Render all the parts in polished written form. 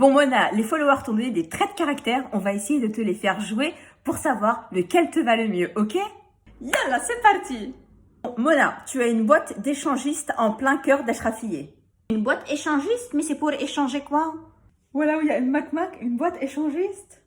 Bon Mona, les followers t'ont donné des traits de caractère, on va essayer de te les faire jouer pour savoir lequel te va le mieux, ok? Yallah, c'est parti! Bon, Mona, tu as une boîte d'échangistes en plein cœur d'Ashrafillé. Une boîte échangiste? Mais c'est pour échanger quoi? Voilà où il y a une Mac, une boîte échangiste.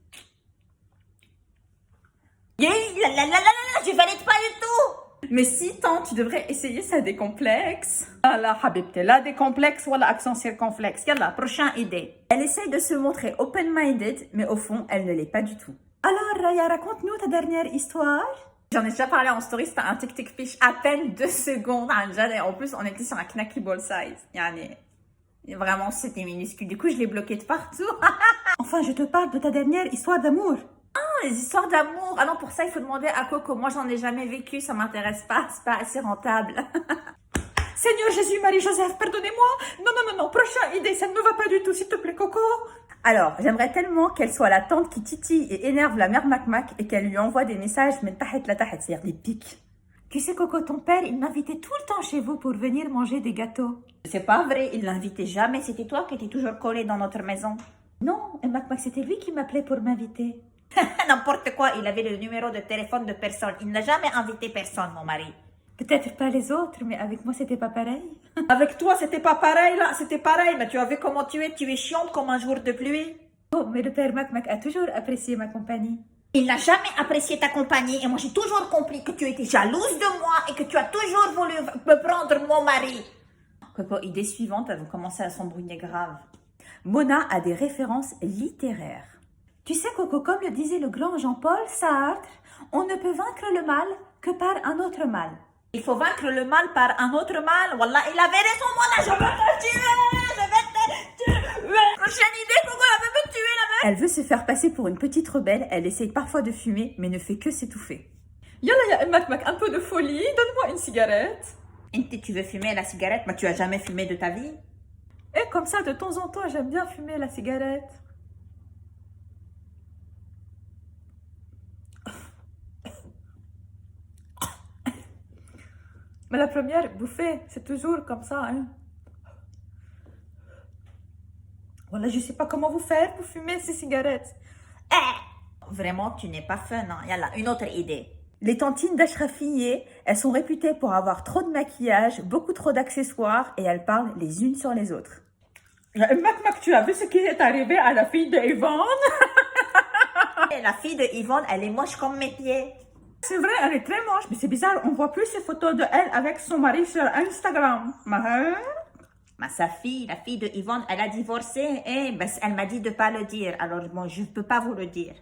Yeah, je valide pas du tout! Mais si, tant, tu devrais essayer ça décomplexe. Yallah, habibti, la décomplexe ou l'accent circonflexe. Yallah, prochaine idée. Elle essaye de se montrer open-minded, mais au fond, elle ne l'est pas du tout. Alors, Raya, raconte-nous ta dernière histoire. J'en ai déjà parlé en story, c'était un tic-tic fiche à peine 2 secondes. Et en plus, on était sur un knacky ball size. Yani, vraiment, c'était minuscule. Du coup, je l'ai bloqué de partout. Enfin, je te parle de ta dernière histoire d'amour. Les histoires d'amour. Ah non, pour ça, il faut demander à Coco. Moi, j'en ai jamais vécu, ça m'intéresse pas, c'est pas assez rentable. Seigneur Jésus, Marie, Joseph, pardonnez-moi. Non, prochaine idée, ça ne me va pas du tout, s'il te plaît, Coco. Alors, j'aimerais tellement qu'elle soit la tante qui titille et énerve la mère Mac et qu'elle lui envoie des messages, mais tahet la tahet, c'est-à-dire des pics. Tu sais, Coco, ton père, il m'invitait tout le temps chez vous pour venir manger des gâteaux. C'est pas vrai, il l'invitait jamais, c'était toi qui étais toujours collé dans notre maison. Non, et Mac, c'était lui qui m'appelait pour m'inviter. N'importe quoi, il avait le numéro de téléphone de personne. Il n'a jamais invité personne, mon mari. Peut-être pas les autres, mais avec moi, c'était pas pareil. Avec toi, c'était pas pareil, là, c'était pareil. Mais tu as vu comment tu es chiante comme un jour de pluie. Oh, mais le père Mac a toujours apprécié ma compagnie. Il n'a jamais apprécié ta compagnie et moi j'ai toujours compris que tu étais jalouse de moi et que tu as toujours voulu me prendre mon mari. Coco, idée suivante, elles vont commencer à s'embrouiller grave. Mona a des références littéraires. Tu sais, Coco, comme le disait le grand Jean-Paul Sartre, on ne peut vaincre le mal que par un autre mal. Il faut vaincre le mal par un autre mal. Wallah, il avait raison, Mona, je vais te tuer. Prochaine idée, Coco, elle veut me tuer, la meuf. Elle veut se faire passer pour une petite rebelle, elle essaye parfois de fumer, mais ne fait que s'étouffer. Yallah, Mac, un peu de folie, donne-moi une cigarette. Et tu veux fumer la cigarette, mais tu as jamais fumé de ta vie? Et comme ça, de temps en temps, j'aime bien fumer la cigarette. Mais la première bouffée, c'est toujours comme ça, hein. Voilà, je sais pas comment vous faire pour fumer ces cigarettes. Vraiment, tu n'es pas fun, hein. Yallah, une autre idée. Les tantines d'Ashrafillé, elles sont réputées pour avoir trop de maquillage, beaucoup trop d'accessoires et elles parlent les unes sur les autres. Mac, tu as vu ce qui est arrivé à la fille de Yvonne? La fille de Yvonne, elle est moche comme mes pieds. C'est vrai, elle est très moche, mais c'est bizarre, on voit plus ces photos de elle avec son mari sur Instagram. Sa fille, la fille de Yvonne, elle a divorcé et elle m'a dit de pas le dire. Alors bon, je peux pas vous le dire.